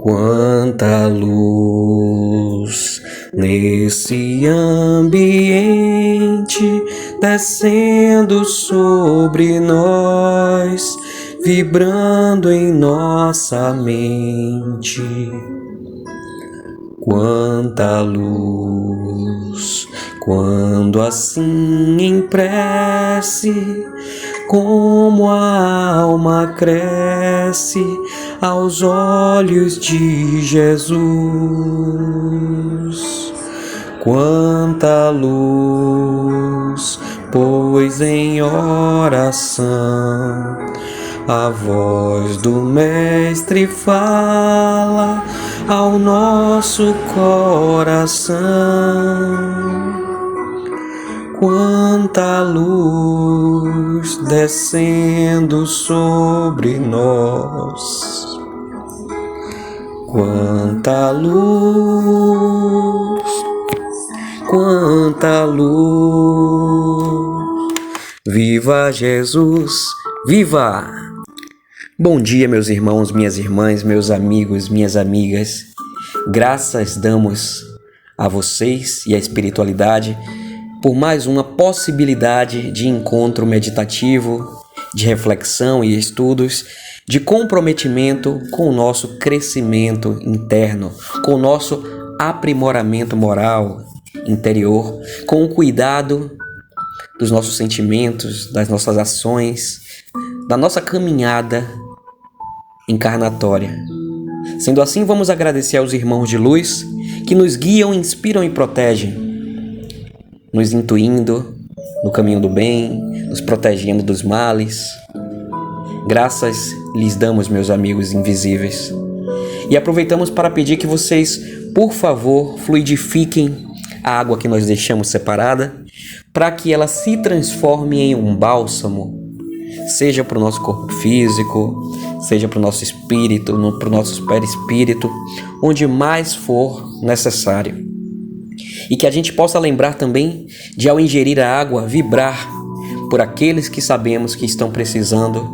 Quanta luz nesse ambiente descendo sobre nós, vibrando em nossa mente. Quanta luz, quando assim em prece, como a alma cresce aos olhos de Jesus. Quanta luz, pois em oração a voz do Mestre fala ao nosso coração. Quanta luz descendo sobre nós. Quanta luz, quanta luz. Viva Jesus, viva! Bom dia, meus irmãos, minhas irmãs, meus amigos, minhas amigas. Graças damos a vocês e à espiritualidade por mais uma possibilidade de encontro meditativo, de reflexão e estudos, de comprometimento com o nosso crescimento interno, com o nosso aprimoramento moral interior, com o cuidado dos nossos sentimentos, das nossas ações, da nossa caminhada encarnatória. Sendo assim, vamos agradecer aos irmãos de luz que nos guiam, inspiram e protegem, nos intuindo no caminho do bem, nos protegendo dos males. Graças lhes damos, meus amigos invisíveis. E aproveitamos para pedir que vocês, por favor, fluidifiquem a água que nós deixamos separada, para que ela se transforme em um bálsamo, seja para o nosso corpo físico, seja para o nosso espírito, para o nosso perispírito, onde mais for necessário. E que a gente possa lembrar também de, ao ingerir a água, vibrar por aqueles que sabemos que estão precisando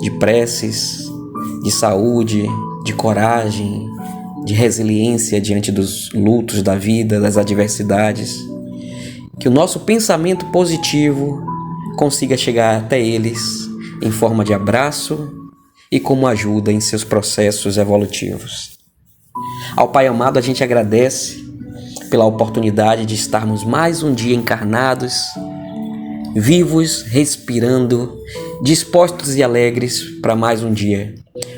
de preces, de saúde, de coragem, de resiliência diante dos lutos da vida, das adversidades. Que o nosso pensamento positivo consiga chegar até eles em forma de abraço e como ajuda em seus processos evolutivos. Ao Pai amado, a gente agradece pela oportunidade de estarmos mais um dia encarnados, vivos, respirando, dispostos e alegres para mais um dia.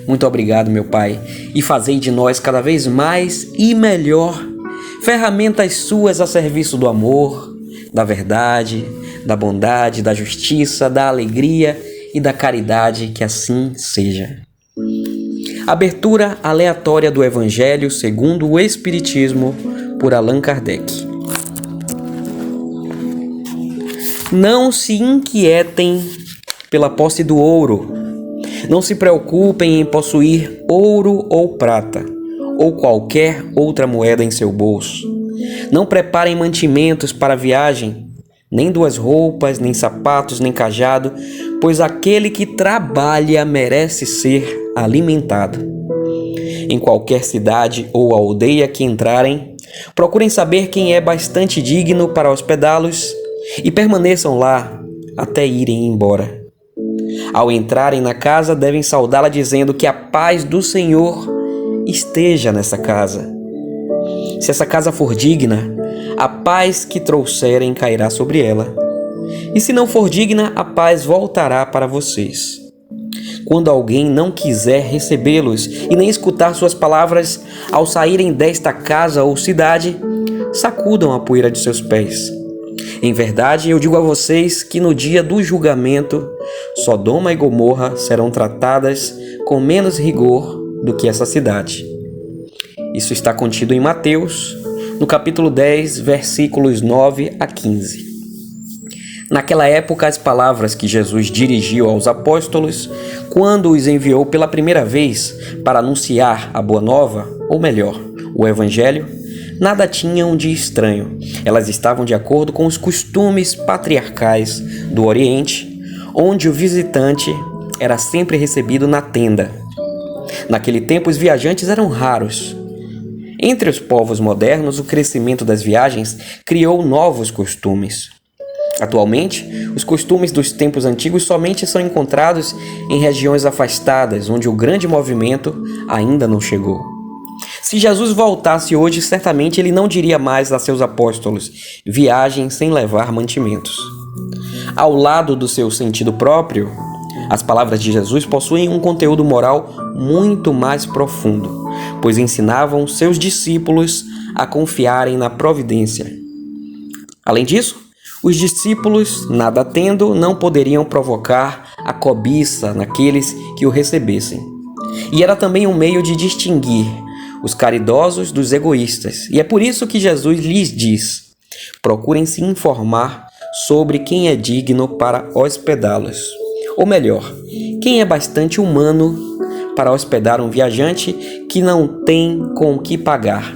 Muito obrigado, meu Pai, e fazei de nós cada vez mais e melhor ferramentas suas a serviço do amor, da verdade, da bondade, da justiça, da alegria e da caridade, que assim seja. Abertura aleatória do Evangelho segundo o Espiritismo, por Allan Kardec. Não se inquietem pela posse do ouro. Não se preocupem em possuir ouro ou prata, ou qualquer outra moeda em seu bolso. Não preparem mantimentos para a viagem, nem duas roupas, nem sapatos, nem cajado, pois aquele que trabalha merece ser alimentado. Em qualquer cidade ou aldeia que entrarem, procurem saber quem é bastante digno para hospedá-los e permaneçam lá até irem embora. Ao entrarem na casa, devem saudá-la dizendo que a paz do Senhor esteja nessa casa. Se essa casa for digna, a paz que trouxerem cairá sobre ela. E se não for digna, a paz voltará para vocês. Quando alguém não quiser recebê-los e nem escutar suas palavras ao saírem desta casa ou cidade, sacudam a poeira de seus pés. Em verdade, eu digo a vocês que no dia do julgamento, Sodoma e Gomorra serão tratadas com menos rigor do que essa cidade. Isso está contido em Mateus, no capítulo 10, versículos 9 a 15. Naquela época, as palavras que Jesus dirigiu aos apóstolos quando os enviou pela primeira vez para anunciar a Boa Nova, ou melhor, o Evangelho, nada tinham de estranho. Elas estavam de acordo com os costumes patriarcais do Oriente, onde o visitante era sempre recebido na tenda. Naquele tempo, os viajantes eram raros. Entre os povos modernos, o crescimento das viagens criou novos costumes. Atualmente, os costumes dos tempos antigos somente são encontrados em regiões afastadas, onde o grande movimento ainda não chegou. Se Jesus voltasse hoje, certamente ele não diria mais a seus apóstolos: viajem sem levar mantimentos. Ao lado do seu sentido próprio, as palavras de Jesus possuem um conteúdo moral muito mais profundo, pois ensinavam seus discípulos a confiarem na providência. Além disso, os discípulos, nada tendo, não poderiam provocar a cobiça naqueles que o recebessem. E era também um meio de distinguir os caridosos dos egoístas. E é por isso que Jesus lhes diz: procurem se informar sobre quem é digno para hospedá-los. Ou melhor, quem é bastante humano para hospedar um viajante que não tem com o que pagar,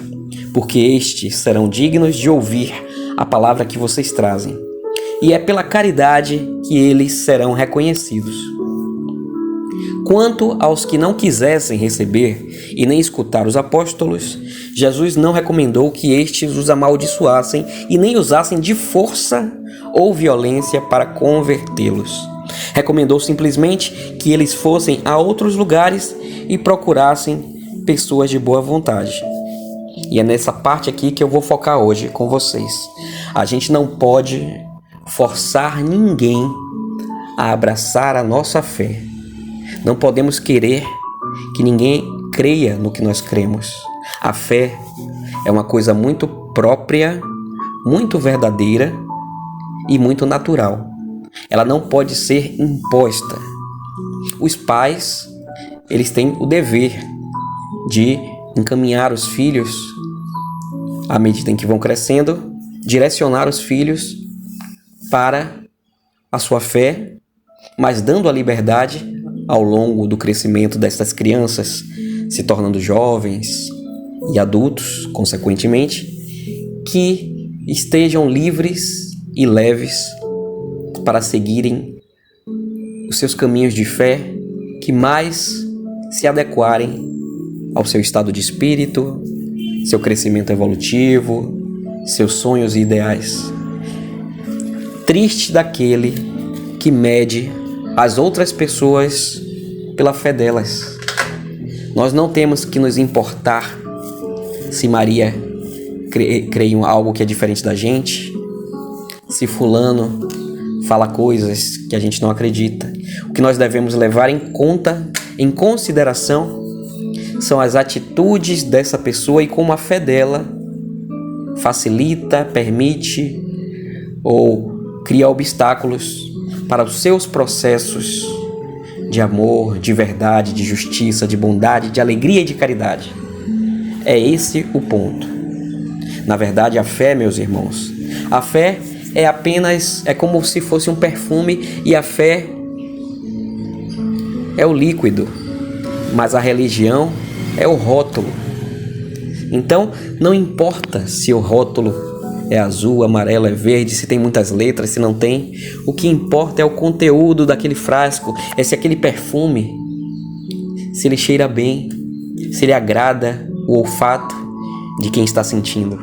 porque estes serão dignos de ouvir a palavra que vocês trazem. E é pela caridade que eles serão reconhecidos. Quanto aos que não quisessem receber e nem escutar os apóstolos, Jesus não recomendou que estes os amaldiçoassem e nem usassem de força ou violência para convertê-los. Recomendou simplesmente que eles fossem a outros lugares e procurassem pessoas de boa vontade. E é nessa parte aqui que eu vou focar hoje com vocês. A gente não pode forçar ninguém a abraçar a nossa fé. Não podemos querer que ninguém creia no que nós cremos. A fé é uma coisa muito própria, muito verdadeira e muito natural. Ela não pode ser imposta. Os pais, eles têm o dever de encaminhar os filhos, à medida em que vão crescendo, direcionar os filhos para a sua fé, mas dando a liberdade ao longo do crescimento dessas crianças, se tornando jovens e adultos, consequentemente, que estejam livres e leves para seguirem os seus caminhos de fé que mais se adequarem ao seu estado de espírito, seu crescimento evolutivo, seus sonhos e ideais. Triste daquele que mede as outras pessoas pela fé delas. Nós não temos que nos importar se Maria crê em algo que é diferente da gente, se fulano fala coisas que a gente não acredita. O que nós devemos levar em conta, em consideração, são as atitudes dessa pessoa e como a fé dela facilita, permite ou cria obstáculos para os seus processos de amor, de verdade, de justiça, de bondade, de alegria e de caridade. É esse o ponto. Na verdade, a fé, meus irmãos, a fé é como se fosse um perfume e a fé é o líquido, mas a religião é o rótulo. Então, não importa se o rótulo é azul, amarelo, é verde, se tem muitas letras, se não tem. O que importa é o conteúdo daquele frasco, é se aquele perfume, se ele cheira bem, se ele agrada o olfato de quem está sentindo.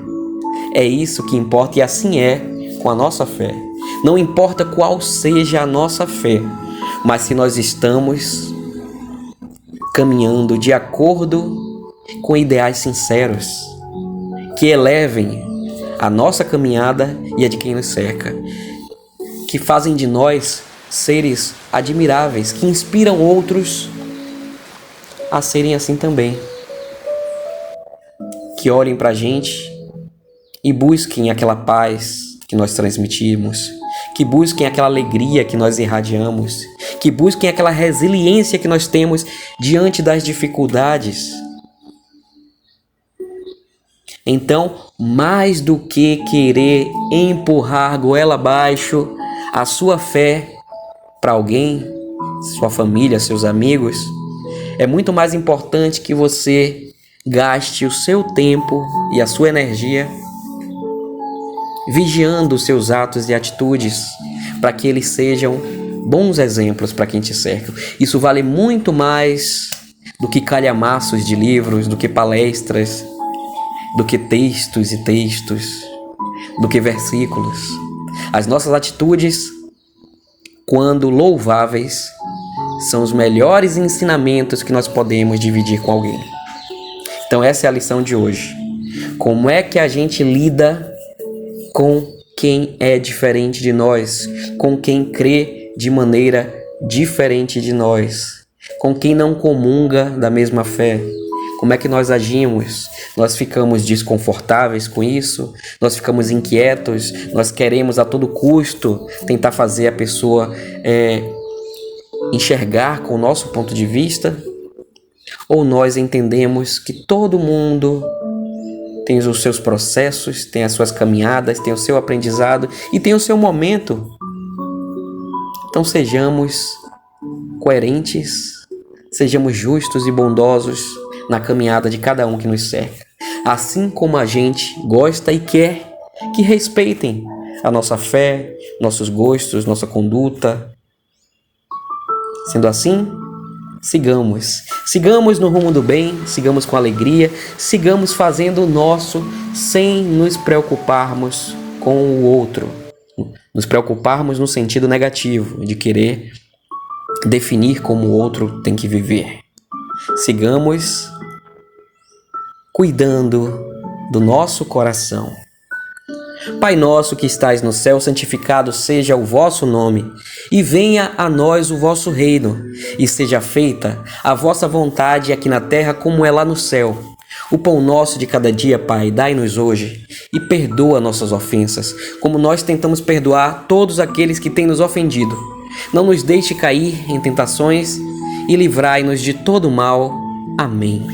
É isso que importa e assim é com a nossa fé. Não importa qual seja a nossa fé, mas se nós estamos caminhando de acordo com ideais sinceros, que elevem a nossa caminhada e a de quem nos cerca, que fazem de nós seres admiráveis, que inspiram outros a serem assim também, que olhem para a gente e busquem aquela paz que nós transmitimos, que busquem aquela alegria que nós irradiamos, que busquem aquela resiliência que nós temos diante das dificuldades. Então, mais do que querer empurrar goela abaixo a sua fé para alguém, sua família, seus amigos, é muito mais importante que você gaste o seu tempo e a sua energia vigiando os seus atos e atitudes para que eles sejam bons exemplos para quem te cerca. Isso vale muito mais do que calhamaços de livros, do que palestras, do que textos e textos, do que versículos. As nossas atitudes, quando louváveis, são os melhores ensinamentos que nós podemos dividir com alguém. Então essa é a lição de hoje. Como é que a gente lida com quem é diferente de nós, com quem crê de maneira diferente de nós, com quem não comunga da mesma fé? Como é que nós agimos? Nós ficamos desconfortáveis com isso? Nós ficamos inquietos? Nós queremos a todo custo tentar fazer a pessoa enxergar com o nosso ponto de vista? Ou nós entendemos que todo mundo tem os seus processos, tem as suas caminhadas, tem o seu aprendizado e tem o seu momento? Então sejamos coerentes, sejamos justos e bondosos na caminhada de cada um que nos cerca. Assim como a gente gosta e quer que respeitem a nossa fé, nossos gostos, nossa conduta. Sendo assim, sigamos no rumo do bem, sigamos com alegria, sigamos fazendo o nosso sem nos preocuparmos com o outro, nos preocuparmos no sentido negativo, de querer definir como o outro tem que viver. Sigamos cuidando do nosso coração. Pai nosso que estais no céu, santificado seja o vosso nome, e venha a nós o vosso reino, e seja feita a vossa vontade aqui na terra como é lá no céu. O pão nosso de cada dia, Pai, dai-nos hoje, e perdoa nossas ofensas, como nós tentamos perdoar todos aqueles que têm nos ofendido. Não nos deixe cair em tentações, e livrai-nos de todo mal. Amém.